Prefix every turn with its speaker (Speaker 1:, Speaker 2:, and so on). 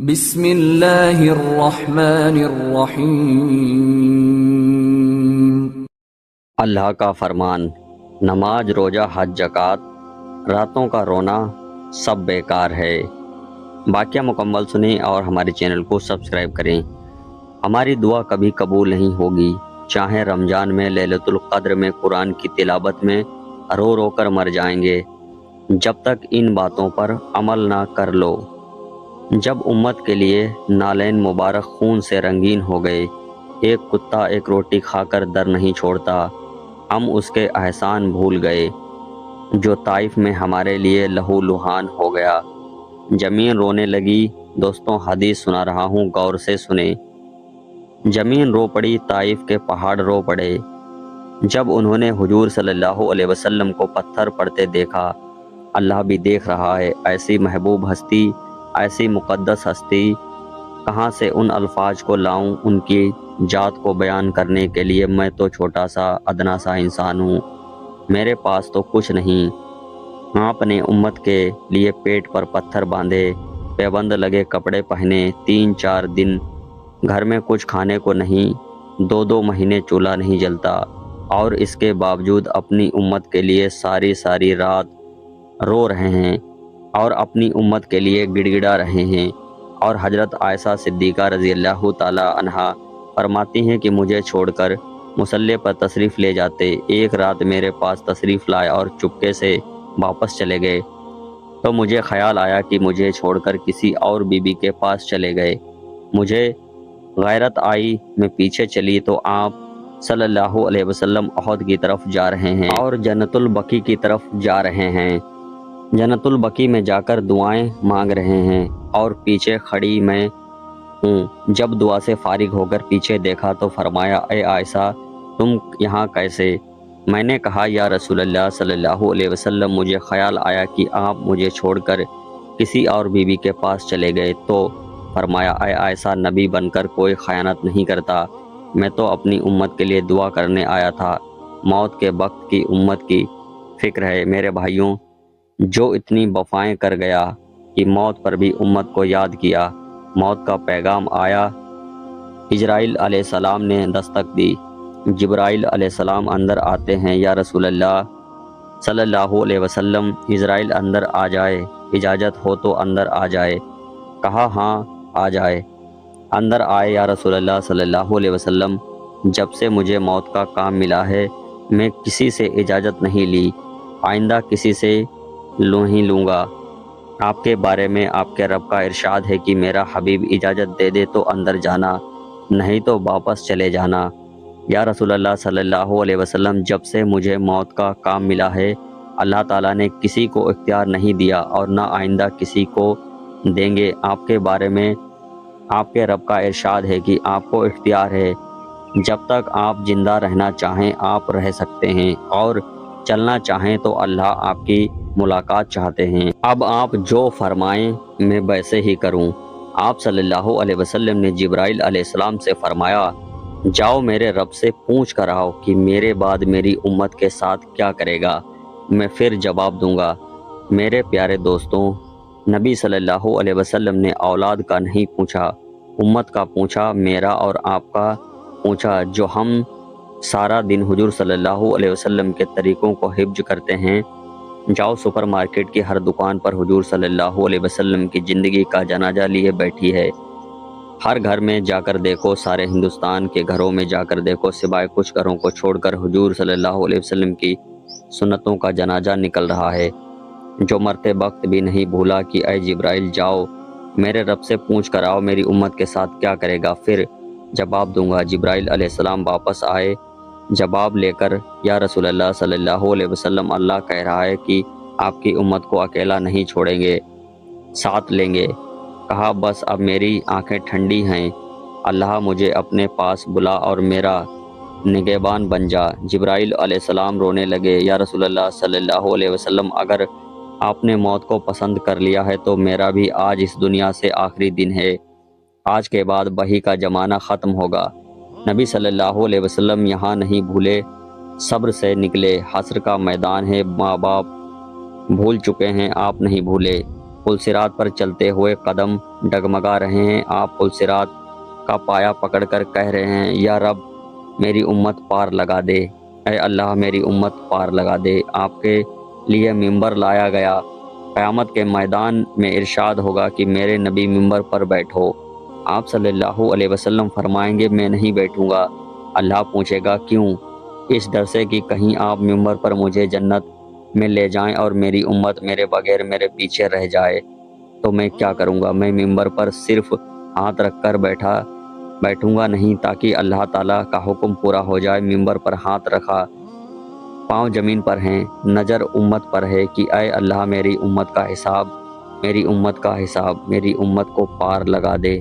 Speaker 1: بسم اللہ الرحمن الرحیم۔
Speaker 2: اللہ کا فرمان، نماز، روزہ، حج، زکوٰۃ، راتوں کا رونا سب بیکار ہے۔ واقعہ مکمل سنیں اور ہمارے چینل کو سبسکرائب کریں۔ ہماری دعا کبھی قبول نہیں ہوگی، چاہے رمضان میں، لیلۃ القدر میں، قرآن کی تلاوت میں رو رو کر مر جائیں گے، جب تک ان باتوں پر عمل نہ کر لو۔ جب امت کے لیے نالین مبارک خون سے رنگین ہو گئے، ایک کتا ایک روٹی کھا کر در نہیں چھوڑتا، ہم اس کے احسان بھول گئے جو طائف میں ہمارے لیے لہو لہان ہو گیا۔ زمین رونے لگی۔ دوستوں، حدیث سنا رہا ہوں، غور سے سنیں۔ زمین رو پڑی، طائف کے پہاڑ رو پڑے۔ جب انہوں نے حضور صلی اللہ علیہ وسلم کو پتھر پڑتے دیکھا، اللہ بھی دیکھ رہا ہے، ایسی محبوب ہستی، ایسی مقدس ہستی، کہاں سے ان الفاظ کو لاؤں ان کی ذات کو بیان کرنے کے لیے؟ میں تو چھوٹا سا ادنا سا انسان ہوں، میرے پاس تو کچھ نہیں۔ آپ نے امت کے لیے پیٹ پر پتھر باندھے، پیبند لگے کپڑے پہنے، 3-4 دن گھر میں کچھ کھانے کو نہیں، 2 مہینے چولہا نہیں جلتا، اور اس کے باوجود اپنی امت کے لیے ساری رات رو رہے ہیں اور اپنی امت کے لیے گڑ گڑا رہے ہیں۔ اور حضرت عائشہ صدیقہ رضی اللہ تعالی عنہا فرماتی ہیں کہ مجھے چھوڑ کر مصلی پر تشریف لے جاتے، ایک رات میرے پاس تشریف لائے اور چپکے سے واپس چلے گئے، تو مجھے خیال آیا کہ مجھے چھوڑ کر کسی اور بیوی کے پاس چلے گئے۔ مجھے غیرت آئی، میں پیچھے چلی تو آپ صلی اللہ علیہ وسلم احد کی طرف جا رہے ہیں اور جنت البقیع کی طرف جا رہے ہیں۔ جنت البقیع میں جا کر دعائیں مانگ رہے ہیں اور پیچھے کھڑی میں ہوں۔ جب دعا سے فارغ ہو کر پیچھے دیکھا تو فرمایا، اے عائشہ، تم یہاں کیسے؟ میں نے کہا، یا رسول اللہ صلی اللہ علیہ وسلم، مجھے خیال آیا کہ آپ مجھے چھوڑ کر کسی اور بیوی کے پاس چلے گئے۔ تو فرمایا، اے عائشہ، نبی بن کر کوئی خیانت نہیں کرتا، میں تو اپنی امت کے لیے دعا کرنے آیا تھا، موت کے وقت کی امت کی فکر ہے۔ میرے بھائیوں، جو اتنی وفائیں کر گیا کہ موت پر بھی امت کو یاد کیا۔ موت کا پیغام آیا، اجرائیل علیہ السلام نے دستک دی۔ جبرائیل علیہ السلام اندر آتے ہیں، یا رسول اللہ صلی اللہ علیہ وسلم، اجرائیل اندر آ جائے، اجازت ہو تو اندر آ جائے۔ کہا، ہاں آ جائے۔ اندر آئے۔ یا رسول اللہ صلی اللہ علیہ وسلم، جب سے مجھے موت کا کام ملا ہے، میں کسی سے اجازت نہیں لی، آئندہ کسی سے نہیں لوں گا۔ آپ کے بارے میں آپ کے رب کا ارشاد ہے کہ میرا حبیب اجازت دے دے تو اندر جانا، نہیں تو واپس چلے جانا۔ یا رسول اللہ صلی اللہ علیہ وسلم، جب سے مجھے موت کا کام ملا ہے، اللہ تعالیٰ نے کسی کو اختیار نہیں دیا اور نہ آئندہ کسی کو دیں گے۔ آپ کے بارے میں آپ کے رب کا ارشاد ہے کہ آپ کو اختیار ہے، جب تک آپ زندہ رہنا چاہیں آپ رہ سکتے ہیں، اور چلنا چاہیں تو اللہ آپ کی ملاقات چاہتے ہیں۔ اب آپ جو فرمائیں میں ویسے ہی کروں۔ آپ صلی اللہ علیہ وسلم نے جبرائیل علیہ السلام سے فرمایا، جاؤ میرے رب سے پوچھ کر آؤ کہ میرے بعد میری امت کے ساتھ کیا کرے گا، میں پھر جواب دوں گا۔ میرے پیارے دوستوں، نبی صلی اللہ علیہ وسلم نے اولاد کا نہیں پوچھا، امت کا پوچھا، میرا اور آپ کا پوچھا، جو ہم سارا دن حضور صلی اللہ علیہ وسلم کے طریقوں کو حفظ کرتے ہیں۔ جاؤ سپر مارکیٹ کی ہر دکان پر حضور صلی اللہ علیہ وسلم کی زندگی کا جنازہ لیے بیٹھی ہے۔ ہر گھر میں جا کر دیکھو، سارے ہندوستان کے گھروں میں جا کر دیکھو، سوائے کچھ گھروں کو چھوڑ کر حضور صلی اللہ علیہ وسلم کی سنتوں کا جنازہ نکل رہا ہے۔ جو مرتے وقت بھی نہیں بھولا کہ اے جبرائیل، جاؤ میرے رب سے پوچھ کر آؤ میری امت کے ساتھ کیا کرے گا، پھر جواب دوں گا۔ جبرائیل علیہ السلام واپس آئے جواب لے کر، یا رسول اللہ صلی اللہ علیہ وسلم، اللہ کہہ رہا ہے کہ آپ کی امت کو اکیلا نہیں چھوڑیں گے، ساتھ لیں گے۔ کہا، بس اب میری آنکھیں ٹھنڈی ہیں، اللہ مجھے اپنے پاس بلا اور میرا نگہبان بن جا۔ جبرائیل علیہ السلام رونے لگے، یا رسول اللہ صلی اللہ علیہ وسلم، اگر آپ نے موت کو پسند کر لیا ہے تو میرا بھی آج اس دنیا سے آخری دن ہے، آج کے بعد وحی کا زمانہ ختم ہوگا۔ نبی صلی اللہ علیہ وسلم یہاں نہیں بھولے، صبر سے نکلے، حشر کا میدان ہے، ماں باپ بھول چکے ہیں، آپ نہیں بھولے۔ پل صراط پر چلتے ہوئے قدم ڈگمگا رہے ہیں، آپ پل صراط کا پایا پکڑ کر کہہ رہے ہیں یا رب میری امت پار لگا دے، اے اللہ میری امت پار لگا دے۔ آپ کے لیے ممبر لایا گیا، قیامت کے میدان میں ارشاد ہوگا کہ میرے نبی ممبر پر بیٹھو، آپ صلی اللہ علیہ وسلم فرمائیں گے میں نہیں بیٹھوں گا۔ اللہ پوچھے گا کیوں؟ اس ڈر سے کہ کہیں آپ ممبر پر مجھے جنت میں لے جائیں اور میری امت میرے بغیر میرے پیچھے رہ جائے تو میں کیا کروں گا؟ میں ممبر پر صرف ہاتھ رکھ کر بیٹھوں گا نہیں، تاکہ اللہ تعالیٰ کا حکم پورا ہو جائے۔ ممبر پر ہاتھ رکھا، پاؤں زمین پر ہیں، نظر امت پر ہے کہ اے اللہ میری امت کا حساب، میری امت کا حساب، میری امت کو پار لگا دے۔